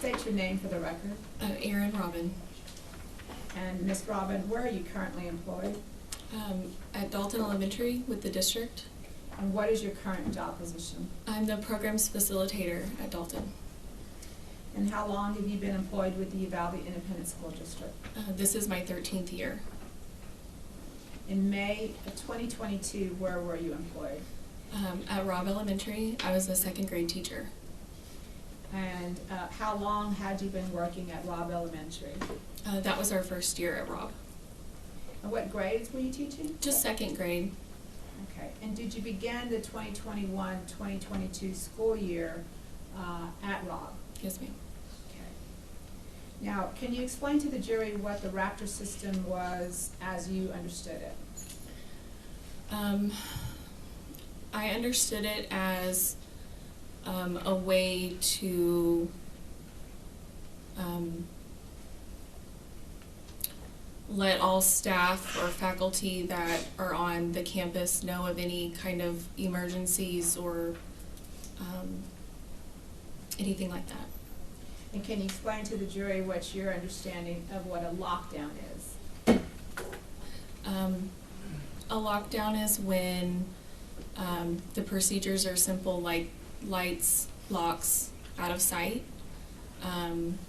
state your name for the record? Erin Robin. And Ms. Robin, where are you currently employed? At Dalton Elementary with the district. And what is your current job position? I'm the programs facilitator at Dalton. And how long have you been employed with the Uvalde Independent School District? This is my 13th year. In May of 2022, where were you employed? At Robb Elementary, I was a second grade teacher. And how long had you been working at Robb Elementary? That was our first year at Robb. And what grades were you teaching? Just second grade. Okay. And did you begin the 2021-2022 school year at Robb? Yes, ma'am. Okay. Now, can you explain to the jury what the Raptor system was as you understood it? I understood it as a way to let all staff or faculty that are on the campus know of any kind of emergencies or anything like that. And can you explain to the jury what your understanding of what a lockdown is? A lockdown is when the procedures are simple, like lights, locks, out of sight.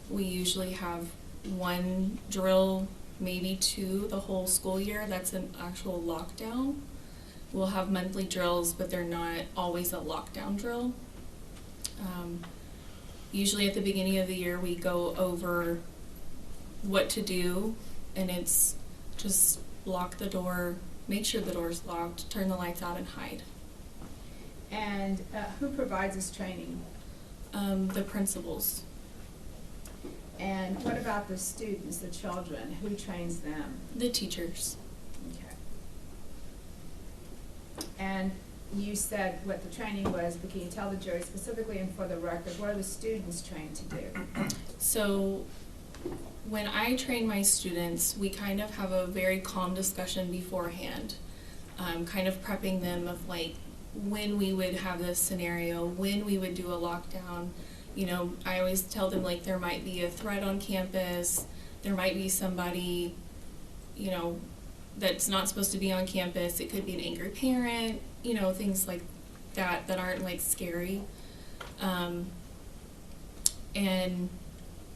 We usually have one drill, maybe two, the whole school year. That's an actual lockdown. We'll have monthly drills, but they're not always a lockdown drill. Usually at the beginning of the year, we go over what to do, and it's just lock the door, make sure the door's locked, turn the lights out, and hide. And who provides this training? The principals. And what about the students, the children? Who trains them? The teachers. Okay. And you said what the training was, but can you tell the jury specifically and for the record, what are the students trained to do? So when I train my students, we kind of have a very calm discussion beforehand, kind of prepping them of like when we would have this scenario, when we would do a lockdown. You know, I always tell them like there might be a threat on campus, there might be somebody, you know, that's not supposed to be on campus. It could be an angry parent, you know, things like that that aren't like scary. And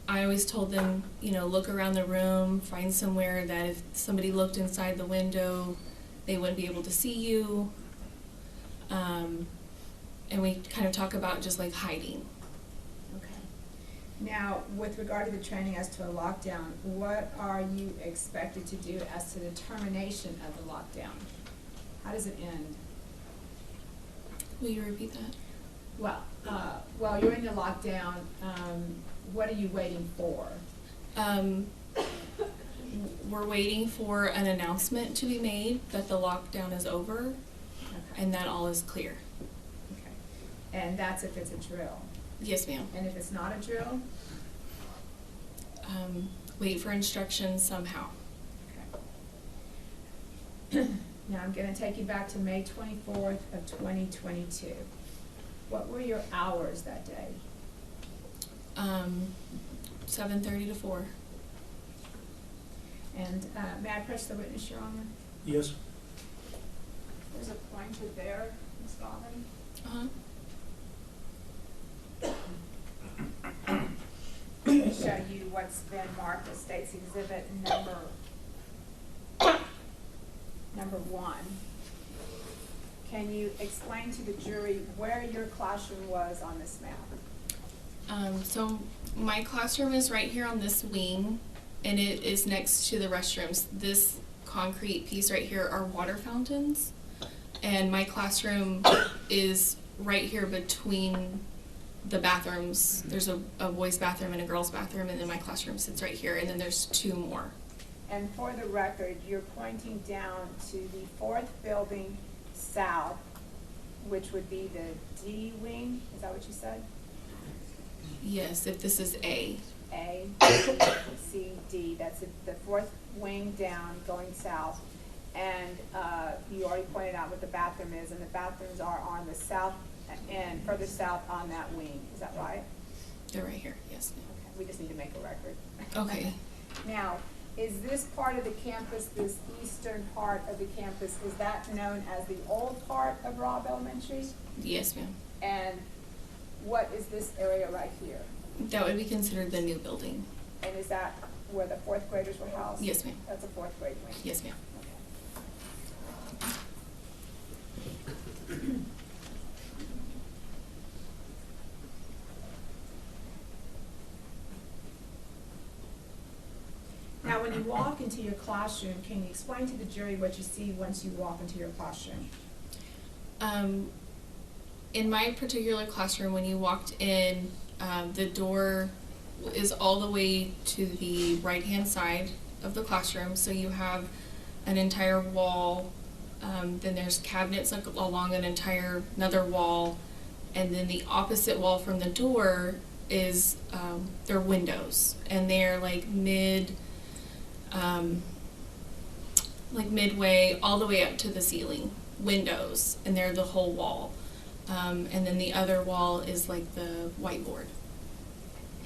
I always told them, you know, look around the room, find somewhere that if somebody looked inside the window, they wouldn't be able to see you. And we kind of talk about just like hiding. Okay. Now, with regard to the training as to a lockdown, what are you expected to do as to the termination of the lockdown? How does it end? Will you repeat that? Well, while you're in the lockdown, what are you waiting for? We're waiting for an announcement to be made that the lockdown is over, Okay. and that all is clear. Okay. And that's if it's a drill? Yes, ma'am. And if it's not a drill? Wait for instructions somehow. Okay. Now I'm going to take you back to May 24th of 2022. What were your hours that day? 7:30 to 4. And may I press the witness, Your Honor? Yes. There's a pointer there, Ms. Robin. Let me show you what's been marked as State's Exhibit number 1. Can you explain to the jury where your classroom was on this map? So my classroom is right here on this wing, and it is next to the restrooms. This concrete piece right here are water fountains, and my classroom is right here between the bathrooms. There's a boys' bathroom and a girls' bathroom, and then my classroom sits right here, and then there's 2 more. And for the record, you're pointing down to the 4th building south, which would be the D wing. Is that what you said? Yes, if this is A. A, C, D. That's the 4th wing down going south. And you already pointed out what the bathroom is, and the bathrooms are on the south end, further south on that wing. Is that right? They're right here, yes, ma'am. Okay, we just need to make a record. Okay. Now, is this part of the campus, this eastern part of the campus, is that known as the old part of Robb Elementary? Yes, ma'am. And what is this area right here? That would be considered the new building. And is that where the fourth graders were housed? Yes, ma'am. That's a fourth grade wing? Yes, ma'am. Okay. Now, when you walk into your classroom, can you explain to the jury what you see once you walk into your classroom? In my particular classroom, when you walked in, the door is all the way to the right-hand side of the classroom. So you have an entire wall, then there's cabinets along another wall, and then the opposite wall from the door is their windows, and they're like midway all the way up to the ceiling windows, and they're the whole wall. And then the other wall is like the whiteboard.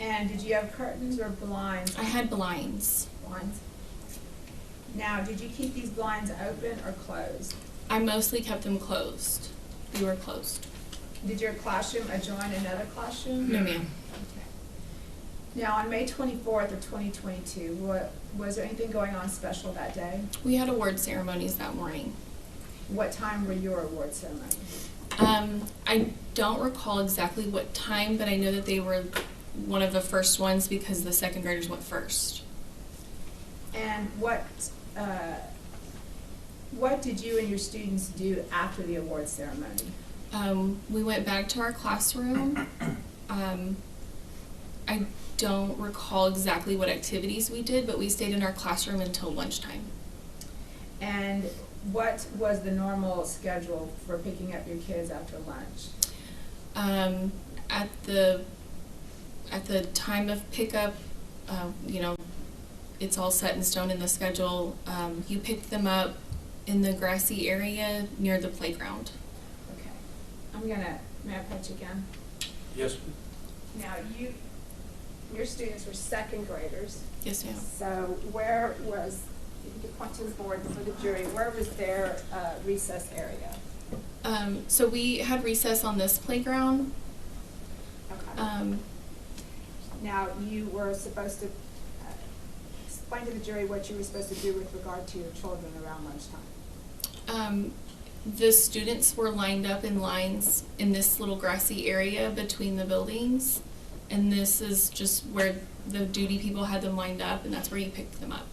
And did you have curtains or blinds? I had blinds. Blinds. Now, did you keep these blinds open or closed? I mostly kept them closed. They were closed. Did your classroom adjoin another classroom? No, ma'am. Okay. Now, on May 24th of 2022, was there anything going on special that day? We had award ceremonies that morning. What time were your award ceremonies? I don't recall exactly what time, but I know that they were one of the first ones because the second graders went first. And what did you and your students do after the award ceremony? We went back to our classroom. I don't recall exactly what activities we did, but we stayed in our classroom until lunchtime. And what was the normal schedule for picking up your kids after lunch? At the time of pickup, it's all set in stone in the schedule. You pick them up in the grassy area near the playground. Okay. May I pet you again? Yes. Now, your students were second graders. Yes, ma'am. So where was, you can point to the board for the jury, where was their recess area? So we had recess on this playground. Okay. Now, you were supposed to explain to the jury what you were supposed to do with regard to your children around lunchtime. The students were lined up in lines in this little grassy area between the buildings, and this is just where the duty people had them lined up, and that's where you picked them up.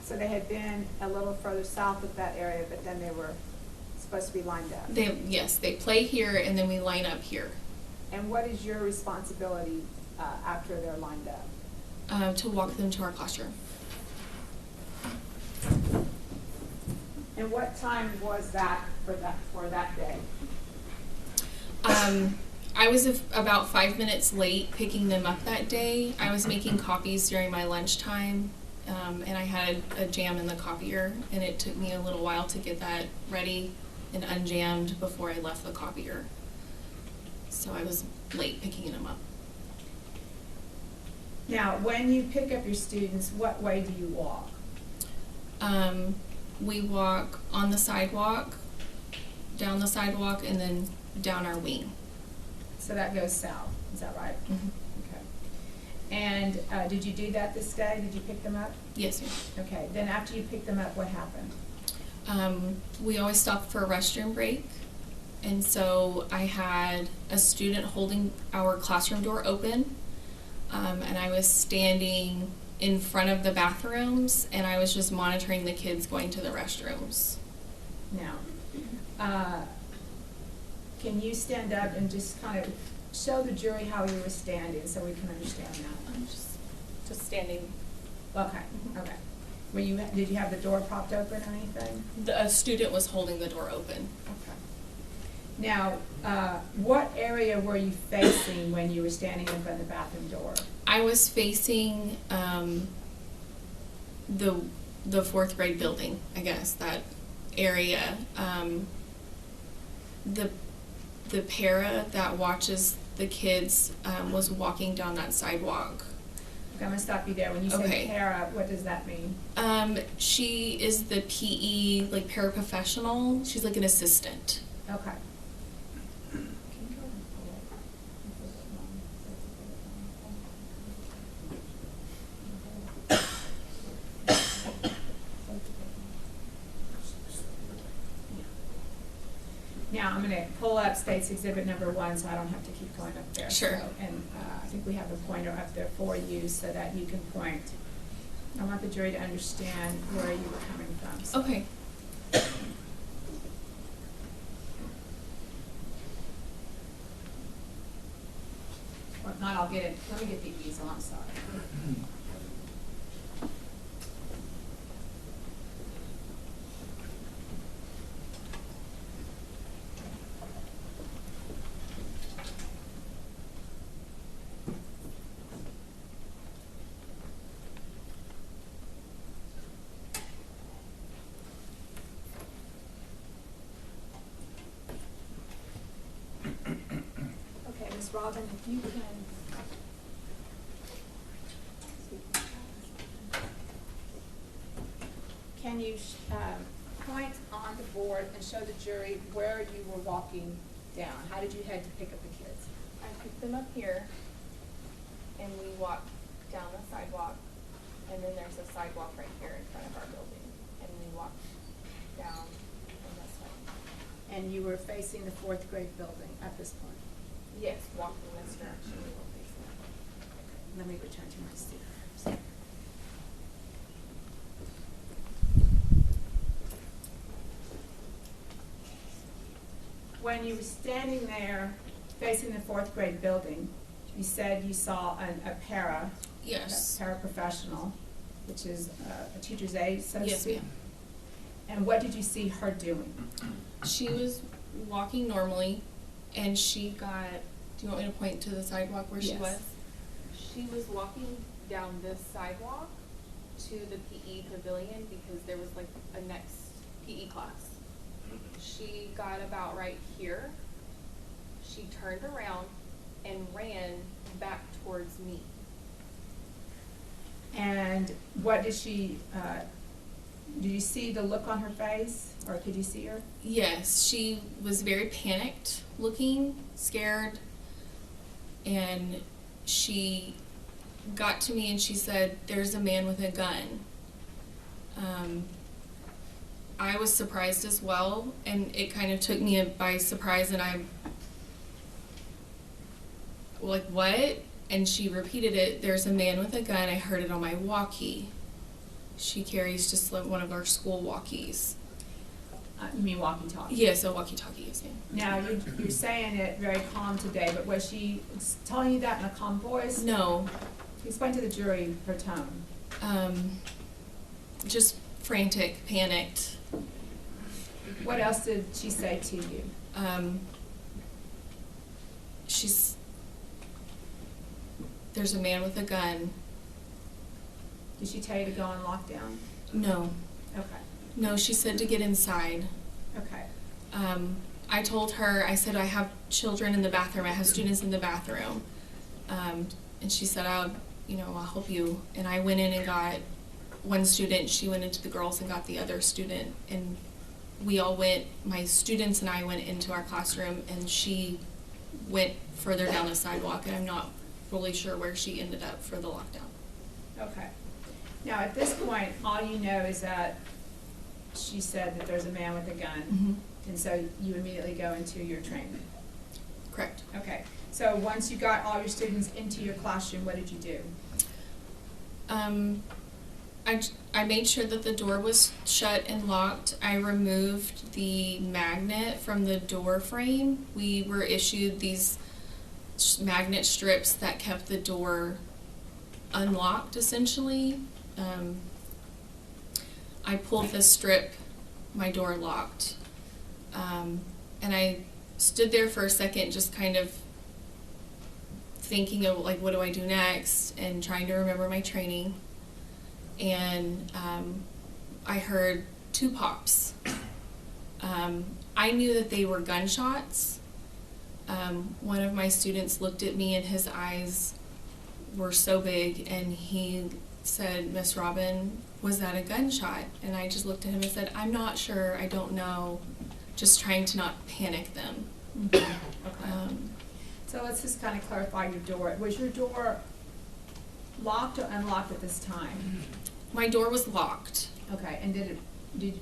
So they had been a little further south of that area, but then they were supposed to be lined up. Yes, they play here, and then we line up here. And what is your responsibility after they're lined up? To walk them to our classroom. And what time was that for that day? I was about 5 minutes late picking them up that day. I was making copies during my lunchtime, and I had a jam in the copier, and it took me a little while to get that ready and unjammed before I left the copier. So I was late picking them up. Now, when you pick up your students, what way do you walk? We walk on the sidewalk, down the sidewalk, and then down our wing. So that goes south, is that right? Mm-hmm. Okay. And did you do that this day? Did you pick them up? Yes, ma'am. Okay, then after you picked them up, what happened? We always stopped for a restroom break, and so I had a student holding our classroom door open, and I was standing in front of the bathrooms, and I was just monitoring the kids going to the restrooms. Now, can you stand up and just kind of show the jury how you were standing so we can understand that? I'm just standing. Okay, okay. Did you have the door propped open or anything? A student was holding the door open. Okay. Now, what area were you facing when you were standing in front of the bathroom door? I was facing the fourth grade building, I guess, that area. The para that watches the kids was walking down that sidewalk. Okay, I'm gonna stop you there. When you say Okay. para, what does that mean? She is the PE, like, paraprofessional. She's like an assistant. Okay. Now, I'm gonna pull up State's Exhibit number 1, so I don't have to keep going up there. Sure. So, and I think we have a pointer up there for you so that you can point. I want the jury to understand where you were coming from. So. Okay. Or if not, I'll get it. Let me get the easel, I'm sorry. Okay, Ms. Robin, if you can. Can you point on the board and show the jury where you were walking down? How did you head to pick up the kids? I picked them up here, and we walked down the sidewalk, and then there's a sidewalk right here in front of our building, and we walked down on this way. And you were facing the 4th grade building at this point? Yes, walked in this direction, we were facing it. Let me return to my seat. When you were standing there facing the 4th grade building, you said you saw a para, Yes. a paraprofessional, which is a teacher's aide, so to Yes, speak. ma'am. And what did you see her doing? She was walking normally, and she got, do you want me to point to the sidewalk where she Yes. was? She was walking down this sidewalk to the PE pavilion because there was like a next PE class. She got about right here. She turned around and ran back towards me. And what did she, did you see the look on her face, or could you see her? Yes, she was very panicked looking, scared, and she got to me and she said, "There's a man with a gun." I was surprised as well, and it kind of took me by surprise, and I'm like, "What?" And she repeated it, "There's a man with a gun. I heard it on my walkie." She carries just like one of our school walkies. You mean walkie-talkie? Yes, a walkie-talkie, yes, ma'am. Now, you're saying it very calm today, but was she telling you that in a calm voice? No, Explain to the jury her tone. just frantic, panicked. What else did she say to you? There's a man with a gun. Did she tell you to go on lockdown? No, Okay, no, she said to get inside. okay. I told her, I said, I have children in the bathroom, I have students in the bathroom. And she said, I'll help you. And I went in and got one student, she went into the girls and got the other student. And we all went, my students and I went into our classroom, and she went further down the sidewalk, and I'm not really sure where she ended up for the lockdown. Okay. Now, at this point, all you know is that she said that there's a man with a gun, Mm-hmm. and so you immediately go into your training. Correct. Okay. So once you got all your students into your classroom, what did you do? I made sure that the door was shut and locked. I removed the magnet from the door frame. We were issued these magnet strips that kept the door unlocked, essentially. I pulled the strip, my door locked. And I stood there for a second just kind of thinking of, like, what do I do next, and trying to remember my training. And I heard 2 pops. I knew that they were gunshots, One of my students looked at me and his eyes were so big, and he said, "Miss Robin, was that a gunshot?" And I just looked at him and said, "I'm not sure, I don't know," just trying to not panic them. Okay. So let's just kind of clarify your door. Was your door locked or unlocked at this time? My door was locked. Okay, and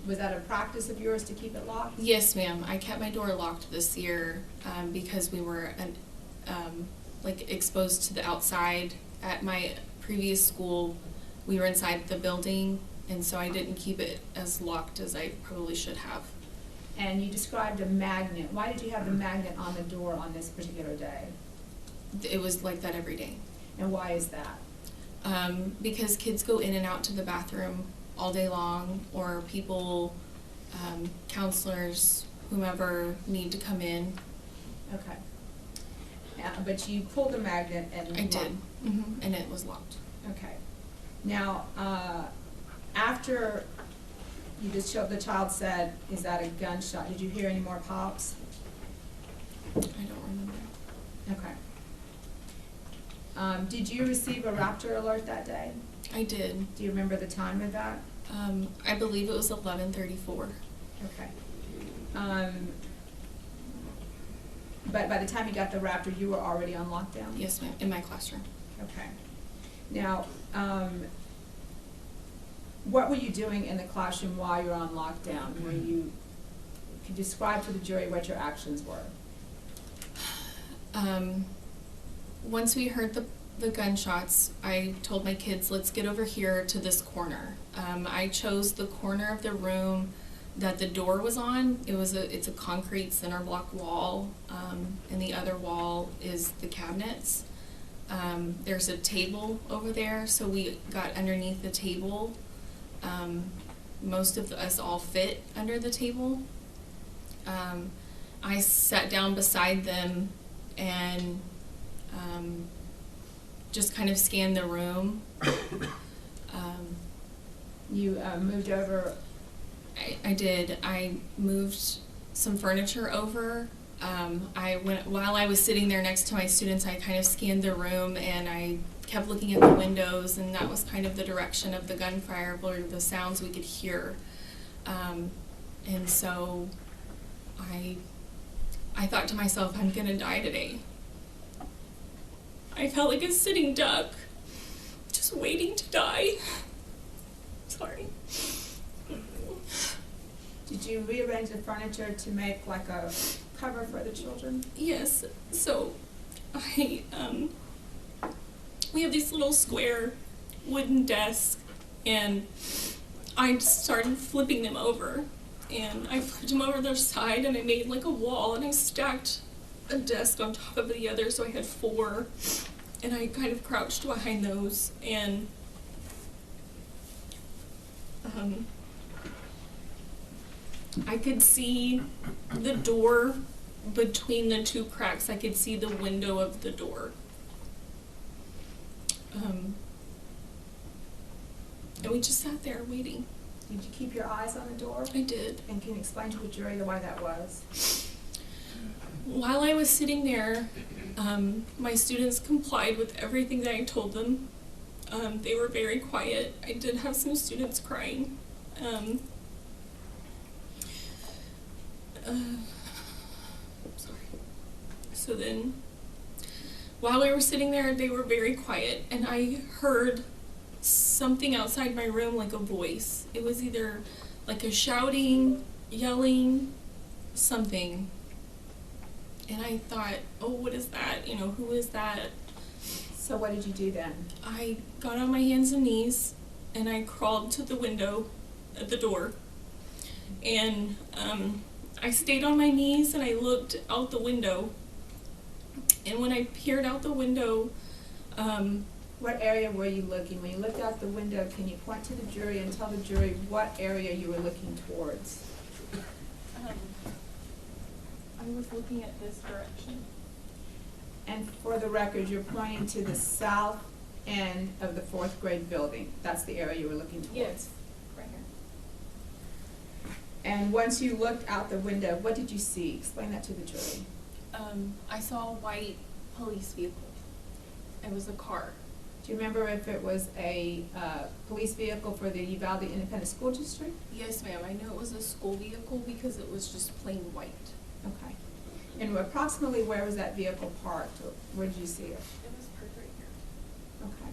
was that a practice of yours to keep it locked? Yes, ma'am. I kept my door locked this year because we were like exposed to the outside. At my previous school, we were inside the building, and so I didn't keep it as locked as I probably should have. And you described a magnet. Why did you have the magnet on the door on this particular day? It was like that every day. And why is that? Because kids go in and out to the bathroom all day long, or people, counselors, whomever need to come in. Okay. But you pulled the magnet and I did, and it was locked. Okay. Now, after the child said, "Is that a gunshot?" Did you hear any more pops? I don't remember. Okay. Did you receive a raptor alert that day? I did. Do you remember the time of that? I believe it was 11:34. Okay. But by the time you got the raptor, you were already on lockdown? Yes, ma'am, in my classroom. Okay. Now, what were you doing in the classroom while you were on lockdown? Could you describe to the jury what your actions were? Once we heard the gunshots, I told my kids, "Let's get over here to this corner." I chose the corner of the room that the door was on. It's a concrete center block wall, and the other wall is the cabinets. There's a table over there, so we got underneath the table. Most of us all fit under the table. I sat down beside them and just kind of scanned the room. You moved over? I did. I moved some furniture over. While I was sitting there next to my students, I kind of scanned the room, and I kept looking at the windows, and that was kind of the direction of the gunfire, or the sounds we could hear. And so I thought to myself, I'm gonna die today. I felt like a sitting duck, just waiting to die. Sorry. Did you rearrange the furniture to make like a cover for the children? Yes. So we have these little square wooden desks, and I started flipping them over, and I flipped them over their side, and I made like a wall, and I stacked a desk on top of the other, so I had 4, and I kind of crouched behind those, and I could see the door between the 2 cracks. I could see the window of the door. And we just sat there waiting. Did you keep your eyes on the door? I did. And can you explain to the jury why that was? While I was sitting there, my students complied with everything that I told them. They were very quiet. I did have some students crying. Sorry. So then, while we were sitting there, they were very quiet, and I heard something outside my room, like a voice. It was either like a shouting, yelling, something. And I thought, oh, what is that? You know, who is that? So what did you do then? I got on my hands and knees, and I crawled to the window at the door. And I stayed on my knees, and I looked out the window. And when I peered out the window, what area were you looking? When you looked out the window, can you point to the jury and tell the jury what area you were looking towards? I was looking at this direction. And for the record, you're pointing to the south end of the 4th grade building. That's the area you were looking towards? Yes, right here. And once you looked out the window, what did you see? Explain that to the jury. I saw a white police vehicle. It was a car. Do you remember if it was a police vehicle for the Uvalde Independent School District? Yes, ma'am. I knew it was a school vehicle because it was just plain white. Okay. And approximately where was that vehicle parked? Or where did you see it? It was parked right here. Okay.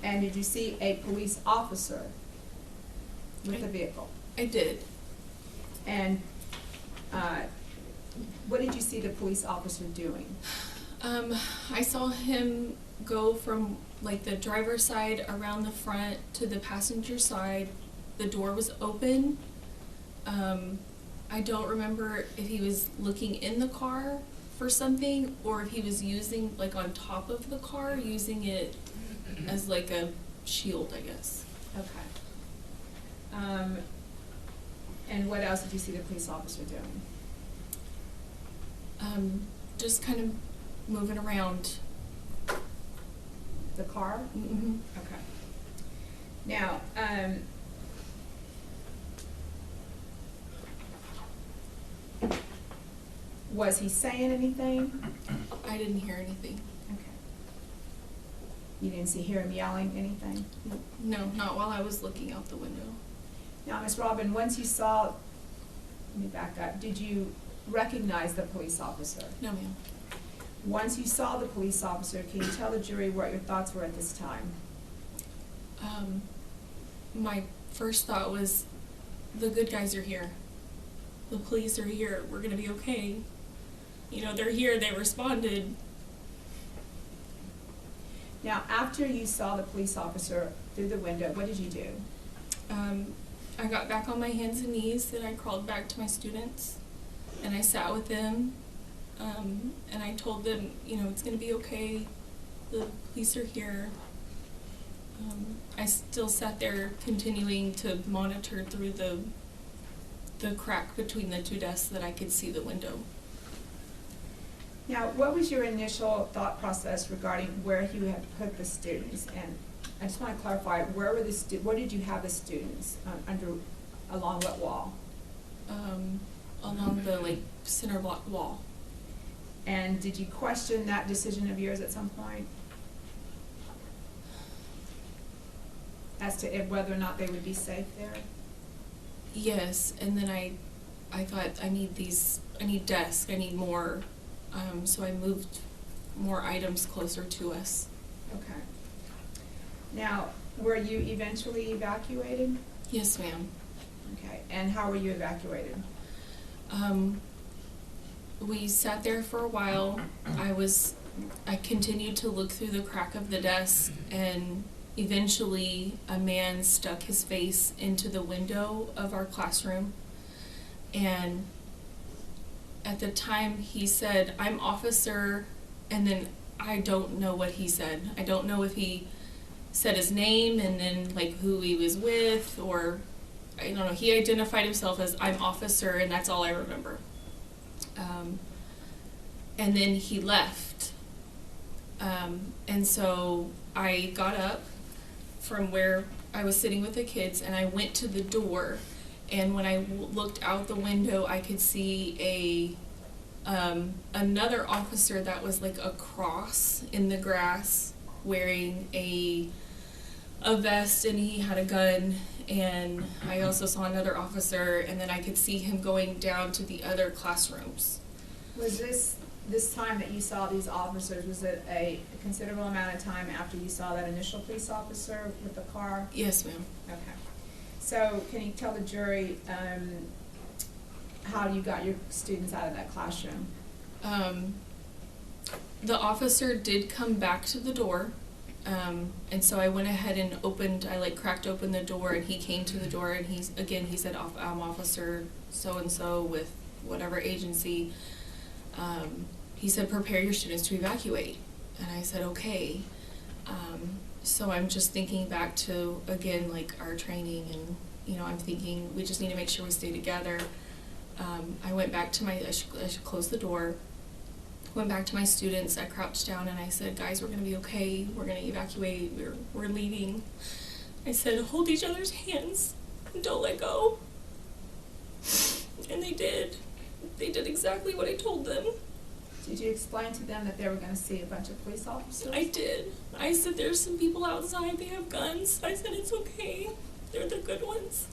And did you see a police officer with the vehicle? I did. And what did you see the police officer doing? I saw him go from like the driver's side around the front to the passenger side. The door was open. I don't remember if he was looking in the car for something or if he was using, like on top of the car, using it as like a shield, I guess. Okay. And what else did you see the police officer doing? Just kind of moving around. The car? Mm-hmm. Okay. Now, was he saying anything? I didn't hear anything. Okay. You didn't hear him yelling anything? No, not while I was looking out the window. Now, Ms. Robin, once you saw, let me back up, did you recognize the police officer? No, ma'am. Once you saw the police officer, can you tell the jury what your thoughts were at this time? My first thought was, the good guys are here. The police are here. We're gonna be okay. You know, they're here. They responded. Now, after you saw the police officer through the window, what did you do? I got back on my hands and knees and I crawled back to my students and I sat with them and I told them, you know, it's gonna be okay. The police are here. I still sat there continuing to monitor through the crack between the two desks that I could see the window. Now, what was your initial thought process regarding where you had put the students? And I just want to clarify, where did you have the students along what wall? Along the like center block wall. And did you question that decision of yours at some point? As to whether or not they would be safe there? Yes, and then I thought I need desks, I need more, so I moved more items closer to us. Okay. Now, were you eventually evacuated? Yes, ma'am. Okay, and how were you evacuated? We sat there for a while. I continued to look through the crack of the desk, and eventually a man stuck his face into the window of our classroom, and at the time he said, "I'm officer," and then I don't know what he said. I don't know if he said his name and then like who he was with, or I don't know. He identified himself as "I'm officer," and that's all I remember. And then he left. And so I got up from where I was sitting with the kids and I went to the door, and when I looked out the window I could see another officer that was like a cross in the grass wearing a vest, and he had a gun, and I also saw another officer, and then I could see him going down to the other classrooms. Was this time that you saw these officers, was it a considerable amount of time after you saw that initial police officer with the car? Yes, ma'am. Okay. So can you tell the jury how you got your students out of that classroom? The officer did come back to the door, and so I went ahead and I cracked open the door, and he came to the door, and he said, "I'm Officer so-and-so with whatever agency." He said, "Prepare your students to evacuate." And I said, "Okay." So I'm just thinking back to, again, like our training, and, you know, I'm thinking we just need to make sure we stay together. I went back to I should close the door, went back to my students, I crouched down and I said, "Guys, we're gonna be okay, we're gonna evacuate, we're leaving." I said, "Hold each other's hands and don't let go." And they did. They did exactly what I told them. Did you explain to them that they were gonna see a bunch of police officers? I did. I said there's some people outside, they have guns. I said it's okay. They're the good ones.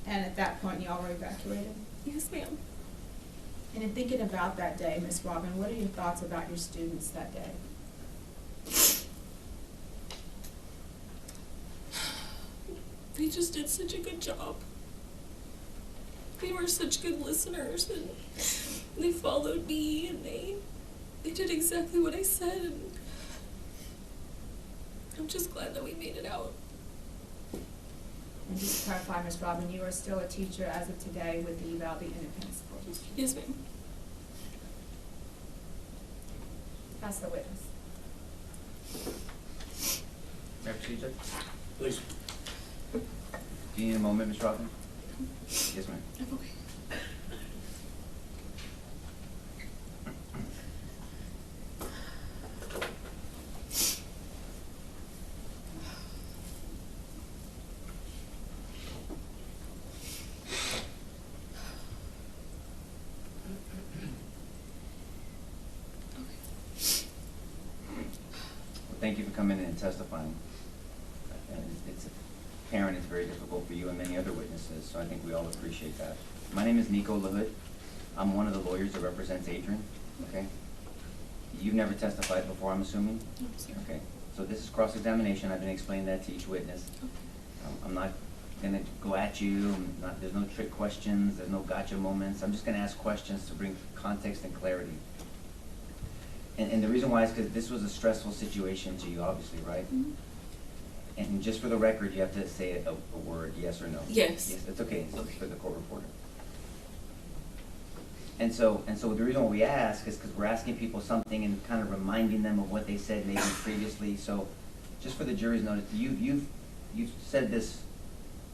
And at that point, y'all were evacuated? Yes, ma'am. And in thinking about that day, Miss Robin, what are your thoughts about your students that day? They just did such a good job. They were such good listeners, and they followed me, and they did exactly what I said, and I'm just glad that we made it out. And just to clarify, Miss Robin, you are still a teacher as of today with the Uvalde Independent School District? Yes, ma'am. That's the witness. May I proceed, Judge? Please. Do you need a moment, Ms. Robin? Yes, ma'am. I'm okay. Thank you for coming in and testifying. And it's apparent it's very difficult for you and many other witnesses, so I think we all appreciate that. My name is Nico LaHood. I'm one of the lawyers that represents Adrian, okay? You've never testified before, I'm assuming? No, sir. Okay, so this is cross-examination. I've been explaining that to each witness. Okay. I'm not gonna go at you. There's no trick questions. There's no gotcha moments. I'm just gonna ask questions to bring context and clarity. And the reason why is because this was a stressful situation to you, obviously, right? Mm-hmm. And just for the record, you have to say a word, yes or no. Yes. Yes, that's okay, it's Okay. for the court reporter. And so the reason why we ask is because we're asking people something and kind of reminding them of what they said maybe previously. So just for the jury's notice, you've said this,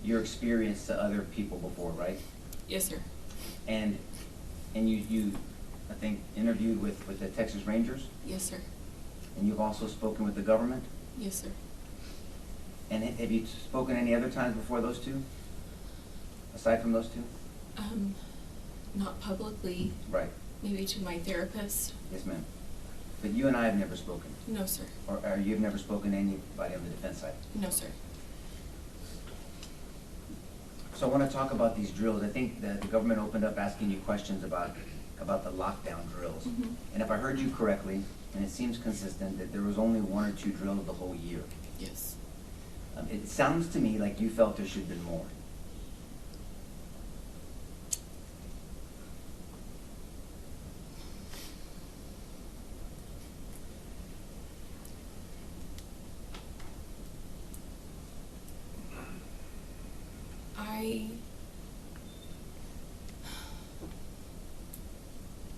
your experience to other people before, right? Yes, sir. And you I think interviewed with the Texas Rangers, Yes, sir. and you've also spoken with the government. Yes, sir. And have you spoken any other times before those two? Aside from those two? Not publicly, Right. maybe to my therapist. Yes, ma'am. But you and I have never spoken. No, sir. Or you've never spoken to anybody on the defense side. No, sir. So I want to talk about these drills. I think that the government opened up asking you questions about the lockdown drills. Mhm. And if I heard you correctly, and it seems consistent, that there was only one or two drills the whole year. Yes. It sounds to me like you felt there should have been more.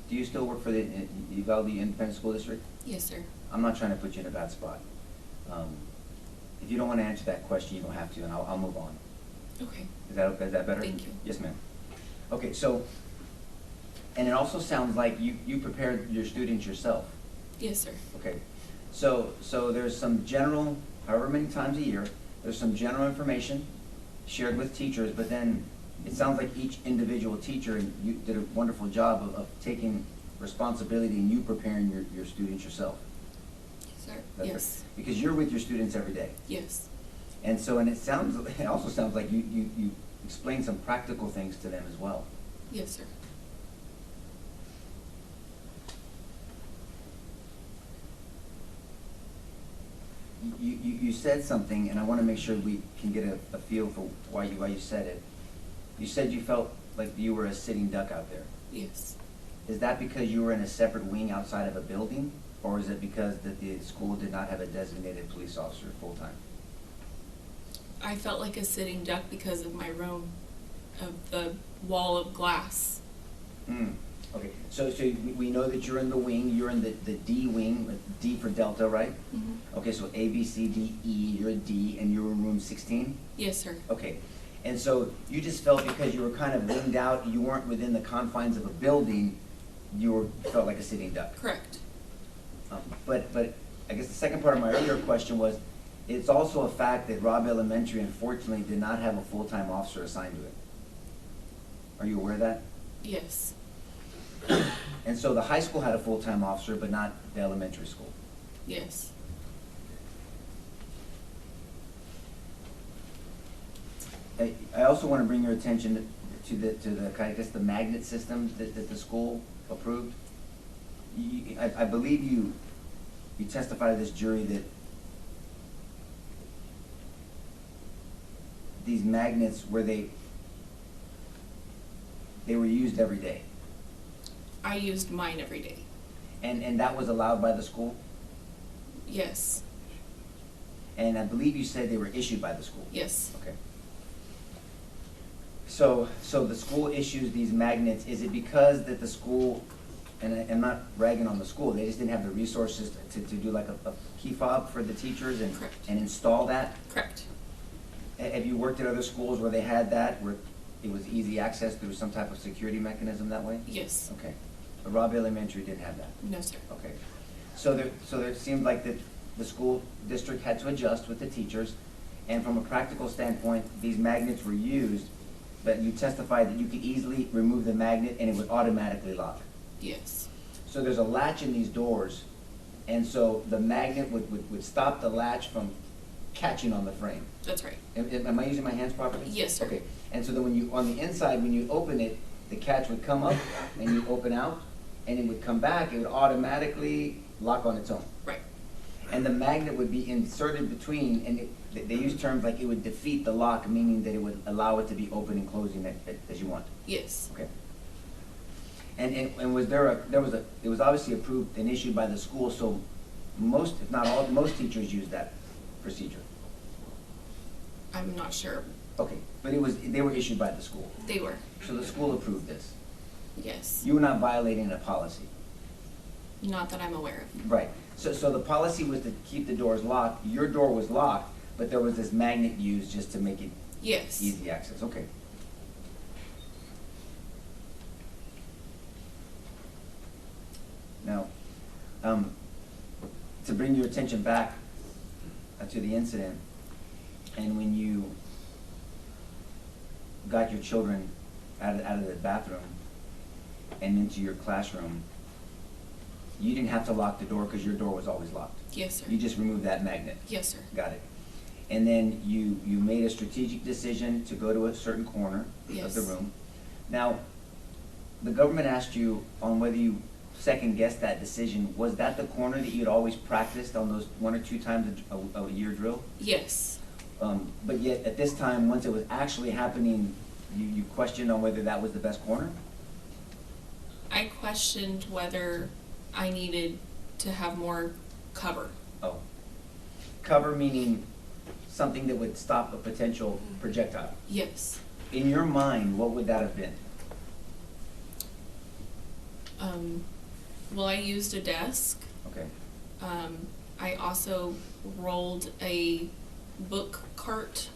Do you still work for the Uvalde Independent School District? Yes, sir. I'm not trying to put you in a bad spot. If you don't want to answer that question, you don't have to, and I'll move on. Okay. Is that better? Thank you. Yes, ma'am. Okay, so, and it also sounds like you prepared your students yourself. Yes, sir. Okay, so there's some general, however many times a year, there's some general information shared with teachers, but then it sounds like each individual teacher, and you did a wonderful job of taking responsibility and you preparing your students yourself. Yes, sir. That's Yes. right. Because you're with your students every day. Yes. And so, and it also sounds like you explain some practical things to them as well. Yes, sir. You said something, and I want to make sure we can get a feel for why you said it. You said you felt like you were a sitting duck out there. Yes. Is that because you were in a separate wing outside of a building, or is it because that the school did not have a designated police officer full-time? I felt like a sitting duck because of my room, of the wall of glass. Okay, so we know that you're in the wing, you're in the D wing, D for Delta, right? Mm-hmm. Okay, so A, B, C, D, E, you're a D, and you're in room 16? Yes, sir. Okay, and so you just felt because you were kind of winged out, you weren't within the confines of a building, felt like a sitting duck. Correct. But I guess the second part of my earlier question was, it's also a fact that Robb Elementary unfortunately did not have a full-time officer assigned to it. Are you aware of that? Yes. And so the high school had a full-time officer, but not the elementary school. Yes. I also want to bring your attention to the I guess the magnet system that the school approved. I believe you testified to this jury that these magnets they were used every day. I used mine every day. And that was allowed by the school? Yes. And I believe you said they were issued by the school? Yes. Okay. So the school issues these magnets, is it because that the school, and I'm not ragging on the school, they just didn't have the resources to do like a key fob for the teachers and, Correct. and install that? Correct. Have you worked at other schools where they had that, where it was easy access through some type of security mechanism that way? Yes. Okay. But Robb Elementary didn't have that? No, sir. Okay. So there seemed like that the school district had to adjust with the teachers, and from a practical standpoint, these magnets were used, but you testified that you could easily remove the magnet and it would automatically lock. Yes. So there's a latch in these doors, and so the magnet would stop the latch from catching on the frame. That's right. Am I using my hands properly? Yes, sir. Okay, and so then when you, on the inside, when you open it, the catch would come up and you open out, and it would come back, it would automatically lock on its own. Right. And the magnet would be inserted between, and they use terms like it would defeat the lock, meaning that it would allow it to be open and closing as you want. Yes. Okay. And was it was obviously approved and issued by the school, so most, if not all, most teachers use that procedure. I'm not sure. Okay, but they were issued by the school. They were. So the school approved this. Yes. You were not violating a policy. Not that I'm aware of. Right. So the policy was to keep the doors locked. Your door was locked, but there was this magnet used just to make it Yes. easy access. Okay. Now, to bring your attention back to the incident, and when you got your children out of the bathroom and into your classroom, you didn't have to lock the door because your door was always locked. Yes, sir. You just removed that magnet. Yes, sir. Got it. And then you made a strategic decision to go to a certain corner of the Yes. room. Now, the government asked you on whether you second-guessed that decision. Was that the corner that you'd always practiced on those 1 or 2 times a year drill? Yes. But yet, at this time, once it was actually happening, you questioned on whether that was the best corner? I questioned whether I needed to have more cover. Oh. Cover meaning something that would stop a potential projectile. Yes. In your mind, what would that have been? Well, I used a desk. Okay. I also rolled a book cart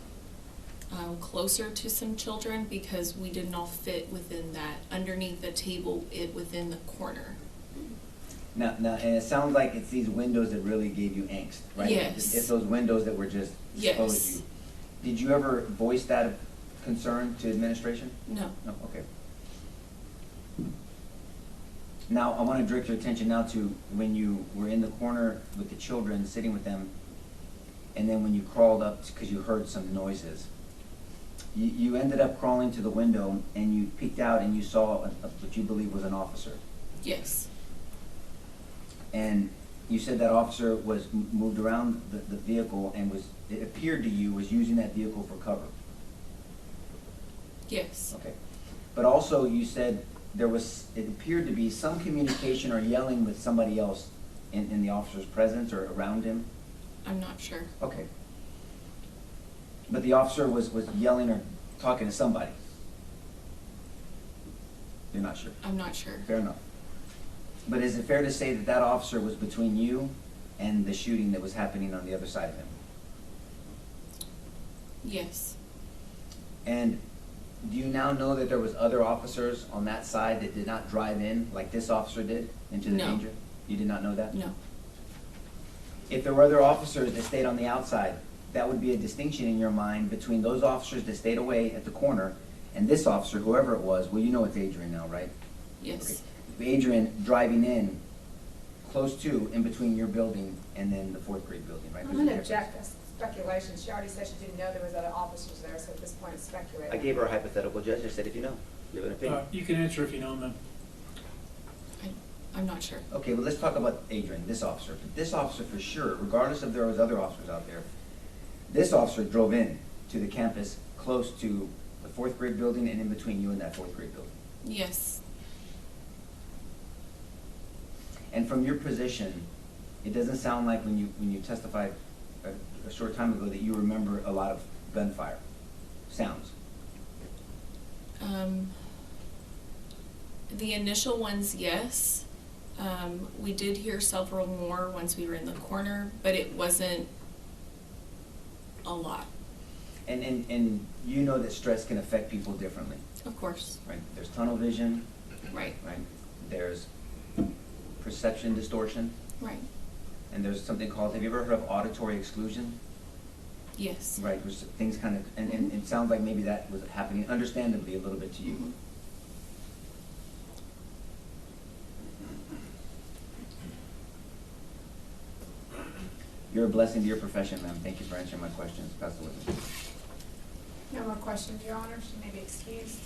closer to some children because we didn't all fit within that, underneath the table, within the corner. Now, and it sounds like it's these windows that really gave you angst, right? Yes. It's those windows that were just exposed Yes. you. Did you ever voice that concern to administration? No. No, okay. Now, I want to direct your attention now to when you were in the corner with the children, sitting with them, and then when you crawled up because you heard some noises. You ended up crawling to the window and you peeked out and you saw what you believe was an officer. Yes. And you said that officer was moved around the vehicle and it appeared to you, was using that vehicle for cover. Yes. Okay. But also you said it appeared to be some communication or yelling with somebody else in the officer's presence or around him. I'm not sure. Okay. But the officer was yelling or talking to somebody. You're not sure? I'm not sure. Fair enough. But is it fair to say that that officer was between you and the shooting that was happening on the other side of him? Yes. And do you now know that there was other officers on that side that did not drive in like this officer did into the No. danger? You did not know that? No. If there were other officers that stayed on the outside, that would be a distinction in your mind between those officers that stayed away at the corner and this officer, whoever it was. Well, you know it's Adrian now, right? Yes. Okay. Adrian driving in, close to, in between your building and then the fourth grade building, right? I'm There's a gonna difference. object this speculation. She already said she didn't know there was other officers there, so at this point it's speculating. I gave her a hypothetical, Judge, I said if you know, you have an opinion. You can answer if you know them. I'm not sure. Okay, well, let's talk about Adrian, this officer. This officer for sure, regardless if there was other officers out there, this officer drove in to the campus close to the fourth grade building and in between you and that fourth grade building. Yes. And from your position, it doesn't sound like when you testified a short time ago that you remember a lot of gunfire sounds. The initial ones, yes. We did hear several more once we were in the corner, but it wasn't a lot. And you know that stress can affect people differently, Of course. right? There's tunnel vision, Right. right? There's perception distortion, Right. and there's something called, have you ever heard of auditory exclusion? Yes. Right, which things kind of, and it sounds like maybe that was happening understandably a little bit to you. Mhm. You're a blessing to your profession, ma'am. Thank you for answering my questions. Pass the witness. No more questions, Your Honor. She may be excused.